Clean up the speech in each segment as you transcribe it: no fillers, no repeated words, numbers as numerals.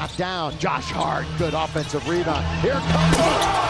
knocked down. Josh Hart, good offensive rebound. Here comes Hart!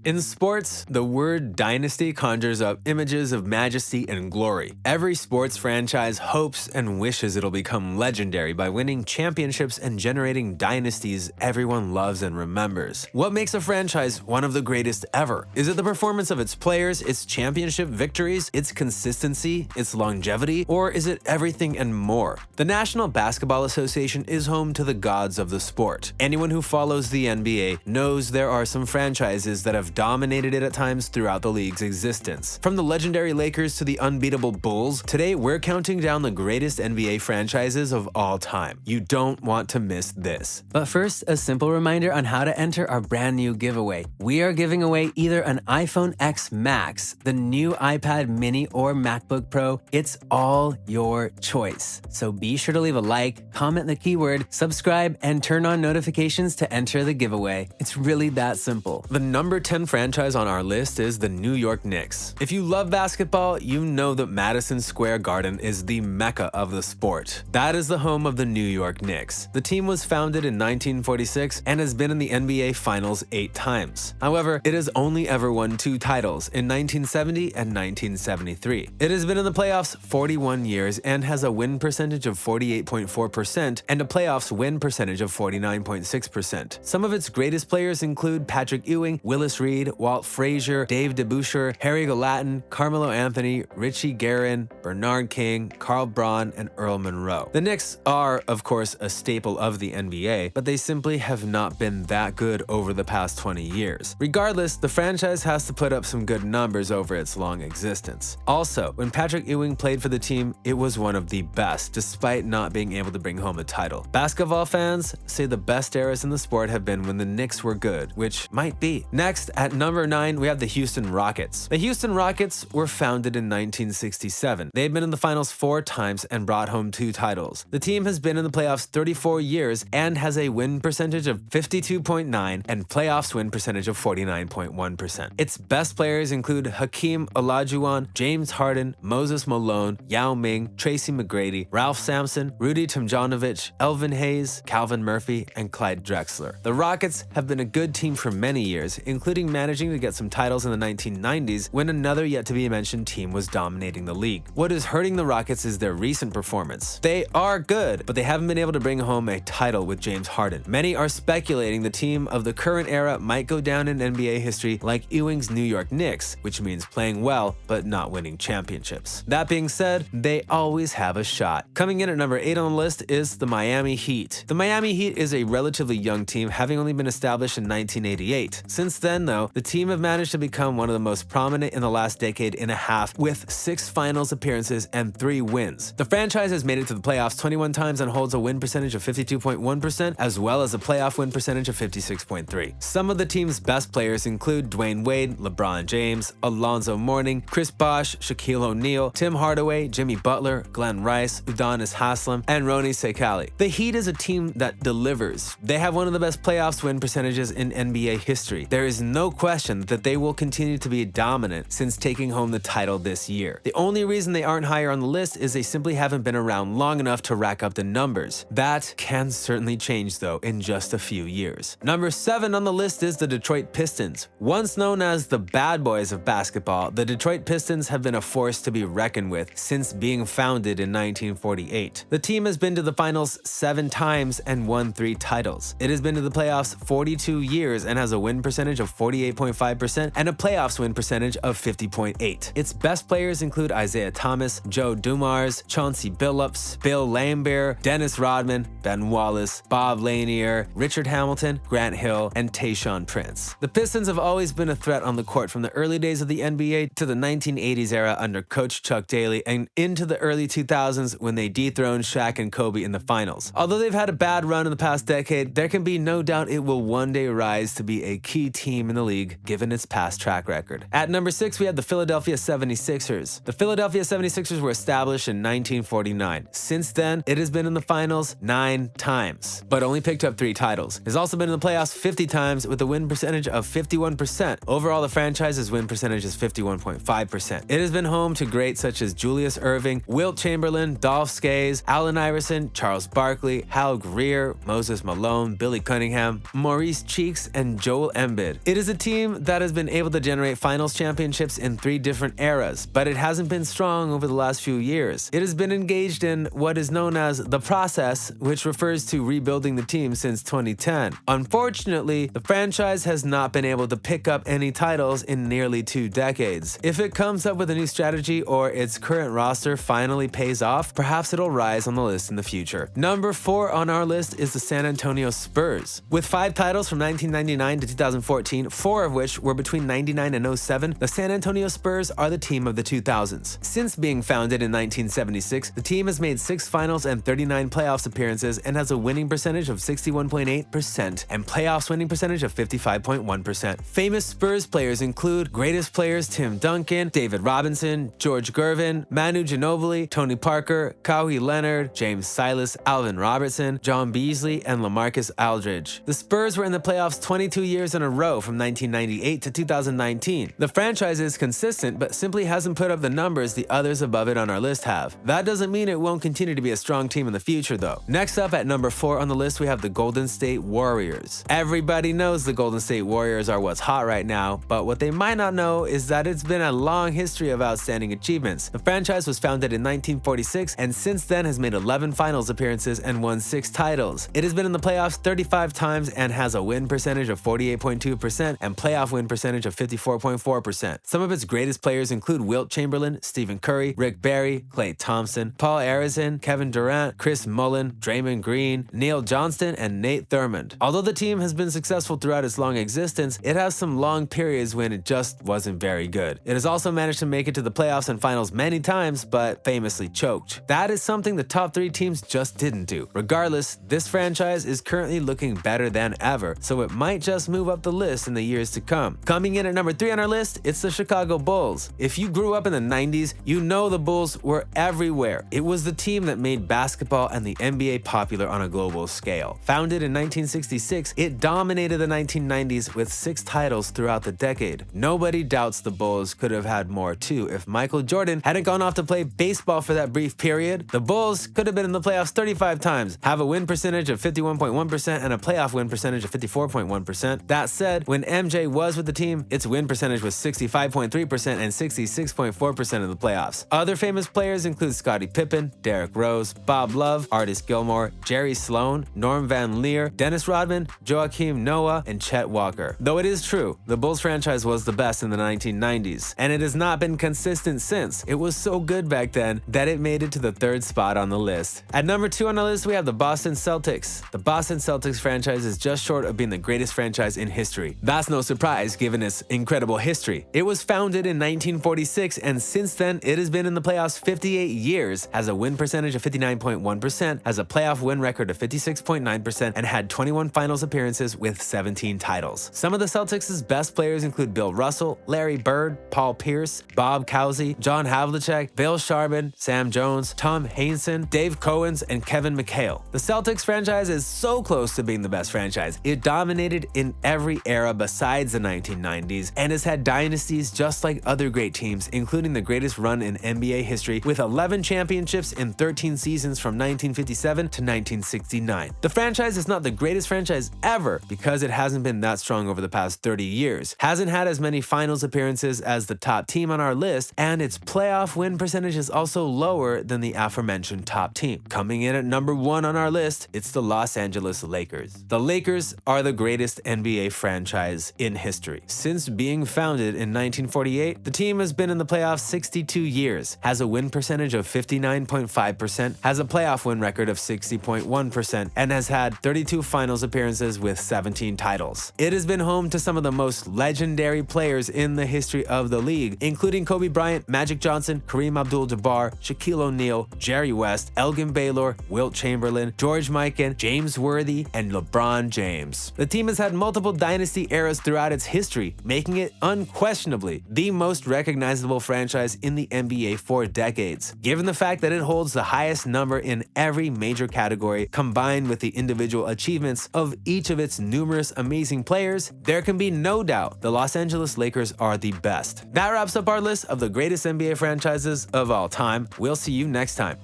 In sports, the word dynasty conjures up images of majesty and glory. Every sports franchise hopes and wishes it'll become legendary by winning championships and generating dynasties everyone loves and remembers. What makes a franchise one of the greatest ever? Is it the performance of its players, its championship victories, its consistency, its longevity, or is it everything and more? The National Basketball Association is home to the gods of the sport. Anyone who follows the NBA knows there are some franchises that have dominated it at times throughout the league's existence. From the legendary Lakers to the unbeatable Bulls, today we're counting down the greatest NBA franchises of all time. You don't want to miss this. But first, a simple reminder on how to enter our brand new giveaway. We are giving away either an iPhone X Max, the new iPad mini, or MacBook Pro. It's all your choice. So be sure to leave a like, comment the keyword, subscribe, and turn on notifications to enter the giveaway. It's really that simple. The number 10 franchise on our list is the New York Knicks. If you love basketball, you know that Madison Square Garden is the mecca of the sport. That is the home of the New York Knicks. The team was founded in 1946 and has been in the NBA Finals 8 times. However, it has only ever won 2 titles in 1970 and 1973. It has been in the playoffs 41 years and has a win percentage of 48.4% and a playoffs win percentage of 49.6%. Some of its greatest players include Patrick Ewing, Willis Reed, Walt Frazier, Dave DeBusschere, Harry Gallatin, Carmelo Anthony, Richie Guerin, Bernard King, Carl Braun, and Earl Monroe. The Knicks are, of course, a staple of the NBA, but they simply have not been that good over the past 20 years. Regardless, the franchise has to put up some good numbers over its long existence. Also, when Patrick Ewing played for the team, it was one of the best, despite not being able to bring home a title. Basketball fans say the best eras in the sport have been when the Knicks were good, which might be. Next, at number 9, we have the Houston Rockets. The Houston Rockets were founded in 1967. They've been in the finals 4 times and brought home 2 titles. The team has been in the playoffs 34 years and has a win percentage of 52.9 and playoffs win percentage of 49.1%. Its best players include Hakeem Olajuwon, James Harden, Moses Malone, Yao Ming, Tracy McGrady, Ralph Sampson, Rudy Tomjanovich, Elvin Hayes, Calvin Murphy, and Clyde Drexler. The Rockets have been a good team for many years, including managing to get some titles in the 1990s when another yet-to-be-mentioned team was dominating the league. What is hurting the Rockets is their recent performance. They are good, but they haven't been able to bring home a title with James Harden. Many are speculating the team of the current era might go down in NBA history like Ewing's New York Knicks, which means playing well but not winning championships. That being said, they always have a shot. Coming in at number 8 on the list is the Miami Heat. The Miami Heat is a relatively young team, having only been established in 1988. Since then, though, the team have managed to become one of the most prominent in the last decade and a half, with 6 finals appearances and 3 wins. The franchise has made it to the playoffs 21 times and holds a win percentage of 52.1%, as well as a playoff win percentage of 56.3%. Some of the team's best players include Dwayne Wade, LeBron James, Alonzo Mourning, Chris Bosh, Shaquille O'Neal, Tim Hardaway, Jimmy Butler, Glenn Rice, Udonis Haslem, and Rony Sekali. The Heat is a team that delivers. They have one of the best playoffs win percentages in NBA history. There is no question that they will continue to be dominant since taking home the title this year. The only reason they aren't higher on the list is they simply haven't been around long enough to rack up the numbers. That can certainly change, though, in just a few years. Number 7 on the list is the Detroit Pistons. Once known as the bad boys of basketball, the Detroit Pistons have been a force to be reckoned with since being founded in 1948. The team has been to the finals 7 times and won 3 titles. It has been to the playoffs 42 years and has a win percentage of 48.5% and a playoffs win percentage of 50.8%. Its best players include Isaiah Thomas, Joe Dumars, Chauncey Billups, Bill Laimbeer, Dennis Rodman, Ben Wallace, Bob Lanier, Richard Hamilton, Grant Hill, and Tayshaun Prince. The Pistons have always been a threat on the court from the early days of the NBA to the 1980s era under Coach Chuck Daly and into the early 2000s when they dethroned Shaq and Kobe in the finals. Although they've had a bad run in the past decade, there can be no doubt it will one day rise to be a key team in the league given its past track record. At number 6, we have the Philadelphia 76ers. The Philadelphia 76ers were established in 1949. Since then, it has been in the finals 9 times, but only picked up 3 titles. It has also been in the playoffs 50 times with a win percentage of 51%. Overall, the franchise's win percentage is 51.5%. It has been home to greats such as Julius Erving, Wilt Chamberlain, Dolph Skayes, Allen Iverson, Charles Barkley, Hal Greer, Moses Malone, Billy Cunningham, Maurice Cheeks, and Joel Embiid. It is a team that has been able to generate finals championships in 3 different eras, but it hasn't been strong over the last few years. It has been engaged in what is known as the process, which refers to rebuilding the team since 2010. Unfortunately, the franchise has not been able to pick up any titles in nearly 2 decades. If it comes up with a new strategy or its current roster finally pays off, perhaps it'll rise on the list in the future. Number 4 on our list is the San Antonio Spurs. With 5 titles from 1999 to 2014, 4 of which were between 99 and 07, the San Antonio Spurs are the team of the 2000s. Since being founded in 1976, the team has made 6 finals and 39 playoffs appearances and has a winning percentage of 61.8% and playoffs winning percentage of 55.1%. Famous Spurs players include greatest players Tim Duncan, David Robinson, George Gervin, Manu Ginobili, Tony Parker, Kawhi Leonard, James Silas, Alvin Robertson, John Beasley, and LaMarcus Aldridge. The Spurs were in the playoffs 22 years in a row from 1998 to 2019. The franchise is consistent, but simply hasn't put up the numbers the others above it on our list have. That doesn't mean it won't continue to be a strong team in the future, though. Next up at number 4 on the list, we have the Golden State Warriors. Everybody knows the Golden State Warriors are what's hot right now, but what they might not know is that it's been a long history of outstanding achievements. The franchise was founded in 1946 and since then has made 11 finals appearances and won 6 titles. It has been in the playoffs 35 times and has a win percentage of 48.2% and playoff win percentage of 54.4%. Some of its greatest players include Wilt Chamberlain, Stephen Curry, Rick Barry, Klay Thompson, Paul Arizin, Kevin Durant, Chris Mullin, Draymond Green, Neil Johnston, and Nate Thurmond. Although the team has been successful throughout its long existence, it has some long periods when it just wasn't very good. It has also managed to make it to the playoffs and finals many times, but famously choked. That is something the top 3 teams just didn't do. Regardless, this franchise is currently looking better than ever, so it might just move up the list in the years to come. Coming in at number 3 on our list, it's the Chicago Bulls. If you grew up in the 90s, you know the Bulls were everywhere. It was the team that made basketball and the NBA popular on a global scale. Founded in 1966, it dominated the 1990s with 6 titles throughout the decade. Nobody doubts the Bulls could have had more too. If Michael Jordan hadn't gone off to play baseball for that brief period, the Bulls could have been in the playoffs 35 times, have a win percentage of 51.1% and a playoff win percentage of 54.1%. That said, when MJ was with the team, its win percentage was 65.3% and 66.4% in the playoffs. Other famous players include Scottie Pippen, Derrick Rose, Bob Love, Artis Gilmore, Jerry Sloan, Norm Van Lier, Dennis Rodman, Joakim Noah, and Chet Walker. Though it is true, the Bulls franchise was the best in the 1990s, and it has not been consistent since. It was so good back then that it made it to the 3rd spot on the list. At number 2 on the list, we have the Boston Celtics. The Boston Celtics franchise is just short of being the greatest franchise in history. That's no surprise given its incredible history. It was founded in 1946, and since then, it has been in the playoffs 58 years, has a win percentage of 59.1%, has a playoff win record of 56.9%, and had 21 finals appearances with 17 titles. Some of the Celtics' best players include Bill Russell, Larry Bird, Paul Pierce, Bob Cousy, John Havlicek, Bill Sharman, Sam Jones, Tom Hainson, Dave Cowens, and Kevin McHale. The Celtics franchise is so close to being the best franchise. It dominated in every era besides the 1990s and has had dynasties just like other great teams, including the greatest run in NBA history with 11 championships in 13 seasons from 1957 to 1969. The franchise is not the greatest franchise ever because it hasn't been that strong over the past 30 years, hasn't had as many finals appearances as the top team on our list, and its playoff win percentage is also lower than the aforementioned top team. Coming in at number 1 on our list, it's the Los Angeles Lakers. The Lakers are the greatest NBA franchise in history. Since being founded in 1948, the team has been in the playoffs 62 years, has a win percentage of 59.5%, has a playoff win record of 60.1%, and has had 32 finals appearances with 17 titles. It has been home to some of the most legendary players in the history of the league, including Kobe Bryant, Magic Johnson, Kareem Abdul-Jabbar, Shaquille O'Neal, Jerry West, Elgin Baylor, Wilt Chamberlain, George Mikan, James Worthy, and LeBron James. The team has had multiple dynasty eras franchise throughout its history, making it unquestionably the most recognizable franchise in the NBA for decades. Given the fact that it holds the highest number in every major category, combined with the individual achievements of each of its numerous amazing players, there can be no doubt the Los Angeles Lakers are the best. That wraps up our list of the greatest NBA franchises of all time. We'll see you next time.